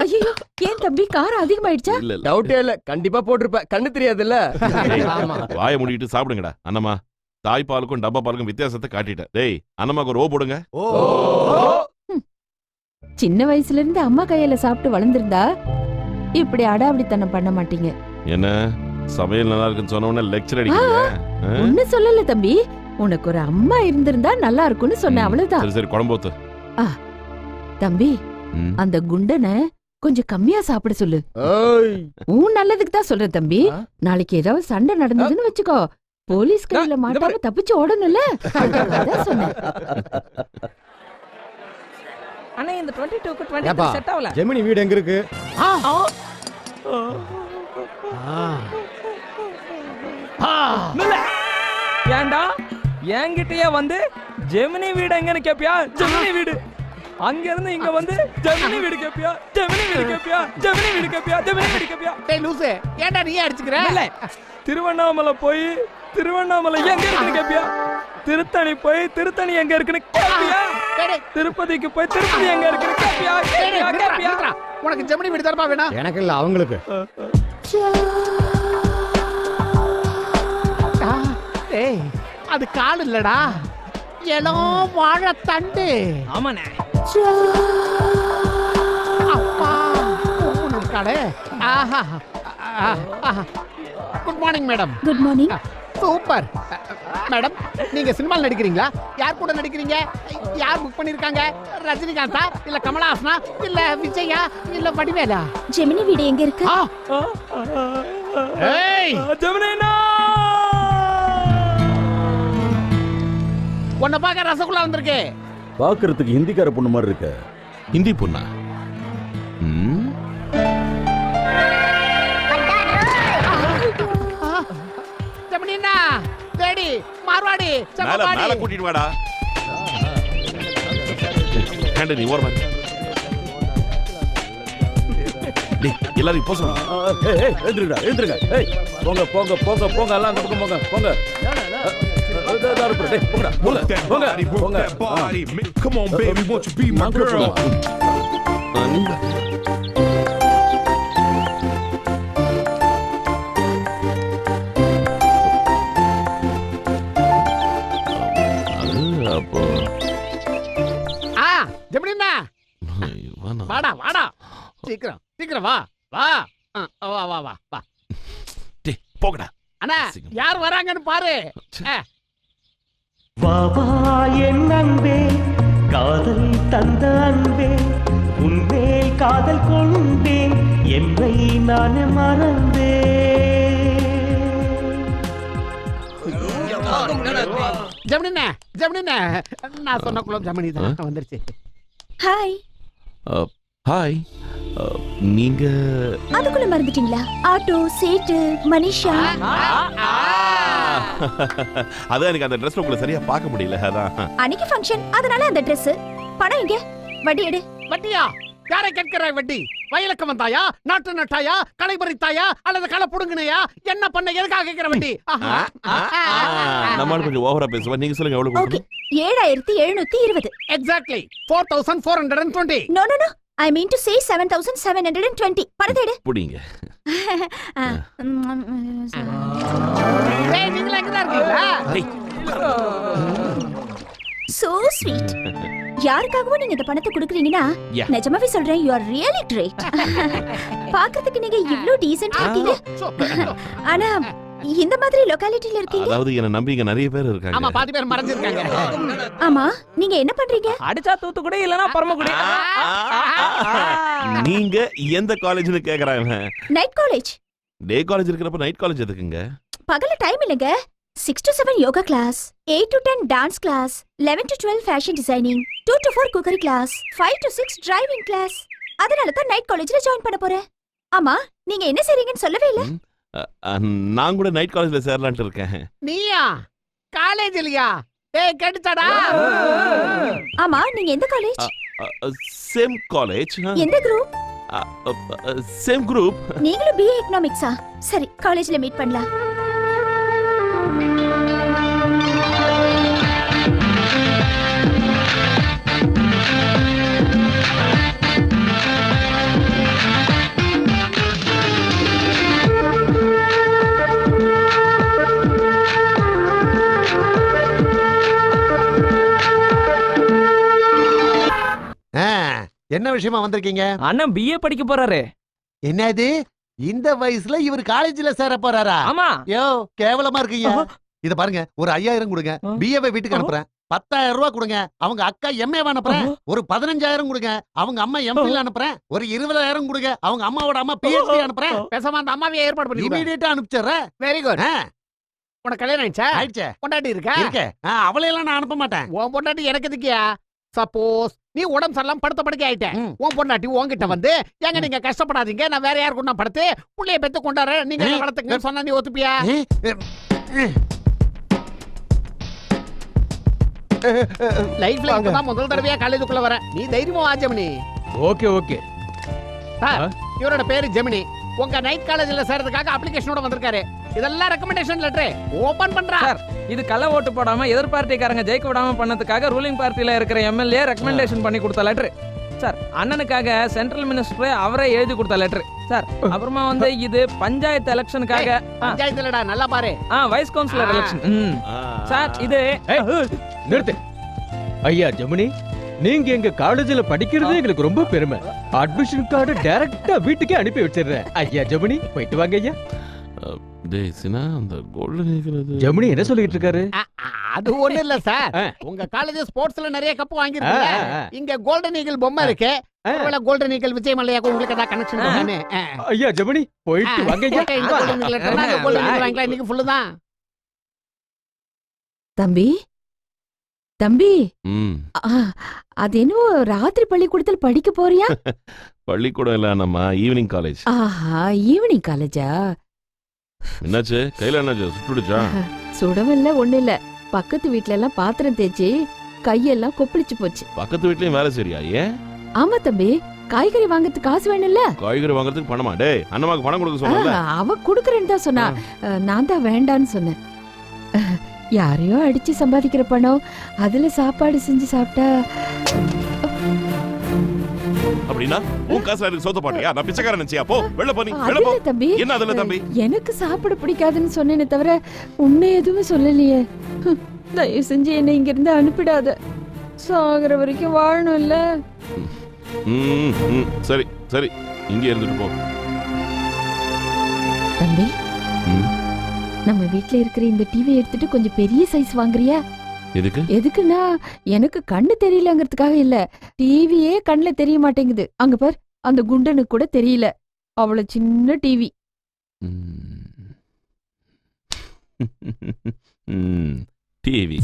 ஐயோ, ஏன் தம்பி காரம் அதிகமாயிடுச்சா? இல்ல இல்ல டவுட்டே இல்ல, கண்டிப்பா போட்டிருப்ப, கண்ணு தெரியாதுல்ல. வாயை மூடிட்டு சாப்பிடுங்கடா. அண்ணம்மா, தாய்ப்பாலுக்கும் டப்பா பாலுக்கும் வித்தியாசத்தை காட்டிட்டேன். டேய், அண்ணம்மாக்கு ஒரு ஓ போடுங்க. சின்ன வயசுல இருந்து அம்மா கையில சாப்பிட்டு வளர்ந்திருந்தா இப்படி அடாவடித்தனம் பண்ண மாட்டீங்க. என்ன சமையல் நல்லா இருக்குன்னு சொன்ன உடனே லெக்சர் அடிக்கிறீங்க? ஒண்ணு சொல்லல தம்பி, உனக்கு ஒரு அம்மா இருந்திருந்தா நல்லா இருக்கும்னு சொன்னேன், அவ்வளவுதான். சரி சரி, குழம்போத்து. தம்பி, அந்த குண்டனை கொஞ்சம் கம்மியா சாப்பிட சொல்லு. ஏய், உன் நல்லதுக்கு தான் சொல்றேன் தம்பி. நாளைக்கு ஏதாவது சண்டை நடந்ததுன்னு வச்சுக்கோ, போலீஸ் கையில மாட்டாம தப்பிச்சு ஓடணும்ல, அதான் சொன்னேன். அண்ணா இந்த 22க்கு 23 செட் ஆவல. ஜெமினி வீடு எங்க இருக்கு? ஏண்டா என்கிட்டயே வந்து ஜெமினி வீடு எங்கன்னு கேப்பியா? ஜெமினி வீடு அங்க இருந்து இங்க வந்து ஜெமினி வீடு கேப்பியா? ஜெமினி வீடு கேப்பியா? ஜெமினி வீடு கேப்பியா? ஜெமினி வீடு கேப்பியா? டேய் லூசு, ஏன்டா நீ அடிச்சுக்கற? இல்ல, திருவண்ணாமலை போய் திருவண்ணாமலை எங்க இருக்குன்னு கேப்பியா? திருத்தணி போய் திருத்தணி எங்க இருக்குன்னு கேப்பியா? திருப்பதிக்கு போய் திருப்பதி எங்க இருக்குன்னு கேப்பியா? கேப்பியா? உனக்கு ஜெமினி வீடு தரப்பா வேணும்? எனக்கு இல்ல, அவங்களுக்கு. ஏய், அது கால் இல்லடா, எல்லாம் வாழைத்தண்டு. ஆமாண்ணே. அப்பா கடை. Good morning madam. Good morning. Super madam, நீங்க சினிமாவில் நடிக்கிறீங்களா? யார் கூட நடிக்கிறீங்க? யார் புக் பண்ணிருக்காங்க? ரஜினிகாந்தா இல்ல கமலஹாசனா இல்ல விஜயா இல்ல வடிவேலா? ஜெமினி வீடு எங்க இருக்கு? ஏய், ஜெமினினா உன்னை பார்க்க ரசகுல்லா வந்திருக்கு. பாக்குறதுக்கு ஹிந்திக்கார பொண்ணு மாதிரி இருக்க. ஹிந்தி பொண்ணா? ஜெமினினா, தேடி மார்வாடி மேல மேல கூட்டிட்டு வாடா. ஹேண்ட் நீ ஓரமா. டேய், எல்லாரும் போ சொல்லுங்க. எழுந்துருடா, எழுந்துருங்க. ஏய், போங்க போங்க போங்க போங்க, எல்லாம் அந்த பக்கம் போங்க போங்க. Come on, baby, won't you be my girl? ஜெமினினா, வாடா வாடா, சீக்கிரம் சீக்கிரம் வா வா. வா வா வா வா. டேய், போங்கடா. அண்ணா, யார் வராங்கன்னு பாரு. வாவா என் அன்பே, காதல் தந்த அன்பே, உன்மேல் காதல் கொண்டேன், என்னை நான் மறந்தேன். ஜெமினினா, ஜெமினினா, நான் சொன்ன குளம் ஜெமினி தான் வந்துருச்சு. ஹாய். ஹாய். நீங்க அதுக்குள்ள மறந்துட்டீங்களா? ஆட்டோ சேட்டு மனிஷா. அதான் எனக்கு அந்த ட்ரெஸ் உங்களை சரியா பார்க்க முடியல. அதான் அன்னைக்கு ஃபங்க்ஷன், அதனால அந்த Dress. பணம் எங்க? வட்டி எடு. வட்டியா? யாரை கேட்கிறாய் வட்டி? வயலுக்கு வந்தாயா, நாட்டு நட்டாயா, களை பறித்தாயா அல்லது களை புடுங்கினையா? என்ன பண்ண, எதுக்காக கேட்கிற வட்டி? நம்மால கொஞ்சம் ஓவரா பேசுவா. நீங்க சொல்லுங்க எவ்வளவு ஓகே, கொடுக்கணும்? 7720. Exactly 4420. No no no, I mean to say 7720. பணத்தை எடு. புடிங்க. டேய், நீங்க எங்க தான் இருக்கீங்களா? So sweet. யாருக்காகவும் நீங்க இந்த பணத்தை கொடுக்குறீங்கன்னா Yeah. நிஜமாவே சொல்றேன், you are really great. பாக்கிறதுக்கு நீங்க இவ்ளோ டீசன்ட் இருக்கீங்க. ஆனா இந்த மாதிரி லொகாலிட்டில இருக்கீங்க. அதாவது என்ன நம்பி இங்க நிறைய பேர் இருக்காங்க. ஆமா, பாதி பேர் மறைஞ்சிருக்காங்க. ஆமா, நீங்க என்ன பண்றீங்க? அடிச்சா தூத்துக்குடி இல்லனா பரமக்குடி. நீங்க எந்த காலேஜ்னு கேக்குறாங்க. Night college. டே காலேஜ் இருக்கிறப்ப நைட் காலேஜ் எதுக்குங்க? பகல்ல டைம் இல்லங்க. 6 to 7 yoga class, 8 to 10 dance class, 11 to 12 fashion designing, 2 to 4 cookery class, 5 to 6 driving class. அதனால தான் நைட் காலேஜ்ல ஜாயின் பண்ண போறேன். ஆமா, நீங்க என்ன செய்றீங்கன்னு சொல்லவே இல்ல. நான் கூட நைட் காலேஜ்ல சேரலாம்னு இருக்கேன். நீயா? காலேஜ் இல்லையா? டேய், கேட்டுச்சடா? ஆமா, நீங்க எந்த காலேஜ்? Same college. எந்த குரூப்? Same group. நீங்களும் BA எகனாமிக்ஸா? சரி, காலேஜ்ல மீட் பண்ணலாம். என்ன விஷயமா வந்திருக்கீங்க? அண்ணன் பிஏ படிக்க போறாரு. என்னது இந்த வயசுல இவர் காலேஜ்ல சேர போறாரா? ஆமா. யோ கேவலமா இருக்கீங்க. இத பாருங்க, ஒரு 5000 கொடுங்க, பிஏவை வீட்டுக்கு அனுப்புறேன். 10,000 ரூபாய் கொடுங்க, அவங்க அக்கா எம்ஏ அனுப்புறேன். ஒரு 15,000 கொடுங்க, அவங்க அம்மா எம்பில் அனுப்புறேன். ஒரு 20,000 கொடுங்க, அவங்க அம்மாவோட அம்மா பிஹெச்டி அனுப்புறேன். பேசாம அந்த அம்மாவையே ஏற்பாடு பண்ணி இமீடியட்டா அனுப்பிச்சிடுறேன். Very good. உனக்கு கல்யாணம் ஆயிடுச்சா? ஆயிடுச்சே. பொண்டாட்டி இருக்கா? இருக்கே. அவளையெல்லாம் நான் அனுப்ப மாட்டேன். உன் பொண்டாட்டி எனக்கு எதுக்கியா? சப்போஸ் நீ உடம்பு சரியில்லாம படுத்த படுக்க ஆயிட்ட, உன் பொண்டாட்டி உன்கிட்ட வந்து ஏங்க நீங்க கஷ்டப்படாதீங்க, நான் வேற யாருக்கு நான் படுத்து புள்ளைய பெத்து கொண்டாரு, நீங்க என்ன வளர்த்துங்க சொன்னா நீ ஒத்துப்பியா? லைஃப்ல இப்பதான் முதல் தடவையா காலேஜுக்குள்ள வரேன். நீ தைரியமா வா ஜெமினி. Okay okay. சார், இவரோட பேரு ஜெமினி. உங்க நைட் காலேஜ்ல சேர்றதுக்காக அப்ளிகேஷனோட வந்திருக்காரு. இதெல்லாம் ரெக்கமெண்டேஷன் லெட்டர். ஓபன் பண்றா. சார், இது கள்ள ஓட்டு போடாம எதிர் பார்ட்டிக்காரங்க ஜெயிக்க விடாம பண்ணதுக்காக ரூலிங் பார்ட்டில இருக்கிற எம்எல்ஏ ரெக்கமெண்டேஷன் பண்ணி கொடுத்த லெட்டர். சார், அண்ணனுக்காக சென்ட்ரல் மினிஸ்டர் அவரே எழுதி கொடுத்த லெட்டர். சார், அப்புறமா வந்து இது பஞ்சாயத்து எலெக்ஷனுக்காக. பஞ்சாயத்துலடா, நல்லா பாரு. Wise councillor election. சார், இது நிறுத்து. ஐயா ஜெமினி, நீங்க எங்க காலேஜ்ல படிக்கிறது எங்களுக்கு ரொம்ப பெருமை. அட்மிஷன் கார்டு டைரக்டா வீட்டுக்கே அனுப்பி வச்சிடுறேன். ஐயா ஜெமினி, போயிட்டு வாங்க ஐயா. டேய் சினா, அந்த கோல்டன் ஈகிள் ஜெமினி என்ன சொல்லிட்டு இருக்காரு? அது ஒண்ணு இல்ல சார், உங்க காலேஜ் ஸ்போர்ட்ஸ்ல நிறைய கப் வாங்கிருக்கீங்க. இங்க கோல்டன் ஈகிள் பொம்மை இருக்கு. ஒருவேளை கோல்டன் ஈகிள் விஜய் மல்லையாக்கு உங்களுக்கு ஏதாவது கனெக்ஷன் இருக்கானே? ஐயா ஜெமினி, போயிட்டு வாங்க ஐயா. இந்த கோல்டன் ஈகிள் லெட்டர்னா அந்த கோல்டன் ஈகிள் வாங்கிக்கலாம். இன்னைக்கு ஃபுல்லு தான். தம்பி தம்பி, ம் அது என்னவோ ராத்திரி பள்ளிக்கூடத்துல படிக்க போறியா? பள்ளிக்கூடம் இல்ல நம்ம ஈவினிங் காலேஜ். ஆஹா, ஈவினிங் காலேஜா? என்னாச்சு, கையில என்னாச்சு, சுட்டுடுச்சா? சுடவில்ல, ஒண்ணு இல்ல. பக்கத்து வீட்ல எல்லாம் பாத்திரம் தேய்ச்சி கையெல்லாம் கொப்பளிச்சு போச்சு. பக்கத்து வீட்லயும் வேலை சரியா? ஏன்? ஆமா தம்பி, காய்கறி வாங்கறதுக்கு காசு வேணும்ல. காய்கறி வாங்குறதுக்கு பணமா? டேய், அண்ணமாக்கு பணம் கொடுக்க சொன்னல. அவ குடுக்கறேன்னு தான் சொன்னா. நான் தான் வேண்டான்னு சொன்னேன். யாரையோ அடிச்சு சம்பாதிக்கிற பணம், அதுல சாப்பாடு செஞ்சு சாப்பிட்டா. அப்படின்னா உன் காசுல எனக்கு சோத்த பாட்டியா? நான் பிச்சைக்காரன் நினைச்சியா? போ, வெளில போ, நீ வெளில போ. அதுல தம்பி, என்ன அதுல தம்பி? எனக்கு சாப்பிட பிடிக்காதுன்னு சொன்னேனே தவிர உன்னை எதுவும் சொல்லலையே. தயவு செஞ்சு என்னை இங்க இருந்து அனுப்பிடாத. சாகுற வரைக்கும் வாழணும் இல்ல. சரி சரி, இங்கே இருந்துட்டு போ. தம்பி, நம்ம வீட்ல இருக்கிற இந்த டிவி எடுத்துட்டு கொஞ்சம் பெரிய சைஸ் வாங்குறியா? எதுக்கு? எதுக்குன்னா, எனக்கு கண்ணு தெரியலங்கிறதுக்காக இல்ல. டிவியே கண்ணுல தெரிய மாட்டேங்குது. அங்க பார், அந்த குண்டனுக்கு கூட தெரியல. அவ்வளவு சின்ன டிவி. டிவி,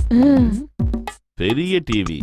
பெரிய டிவி.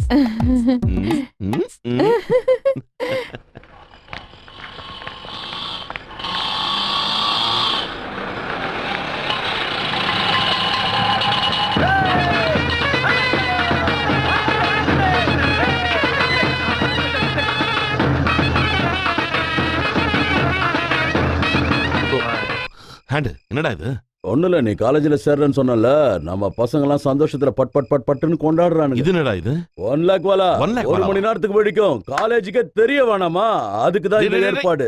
ஹேண்ட், என்னடா இது? ஒண்ணுல நீ காலேஜ்ல சேர்றேன்னு சொன்னல, நம்ம பசங்க எல்லாம் சந்தோஷத்துல பட் பட் பட் பட்டுன்னு கொண்டாடுறானுங்க. இது என்னடா இது? 1 லாக் வாலா. 1 lakh ஒரு மணி நேரத்துக்கு வெடிக்கும். காலேஜுக்கே தெரிய வேணாமா? அதுக்கு தான் இந்த ஏற்பாடு.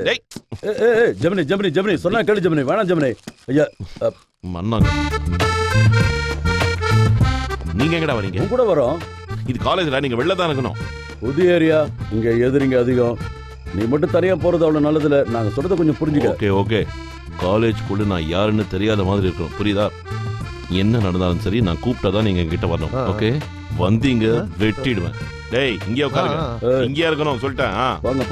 ஜெமினி ஜெமினி ஜெமினி சொன்னா கேளு ஜெமினி. வேணாம் ஜெமினி. ஐயா மண்ணாங்க. நீங்க எங்கடா வரீங்க? உன் கூட வரோம். இது காலேஜ்ல, நீங்க வெளில தான் இருக்கணும். புது ஏரியா, இங்க எதிரிங்க அதிகம். நீ மட்டும் தனியா போறது அவ்வளவு நல்லதுல. நாங்க சொல்றத கொஞ்சம் புரிஞ்சுக்க. Okay okay. காலேஜ்குள்ள நான் யாருன்னு தெரியாத மாதிரி இருக்கணும், புரியுதா? என்ன நடந்தாலும் சரி, நான் கூப்பிட்டாதான் நீங்க என்கிட்ட வரணும். ஓகே? வந்தீங்க வெட்டிடுவேன். டேய், இங்கே உட்காருங்க. இங்கேயா இருக்கணும் சொல்லிட்டேன். வாங்க.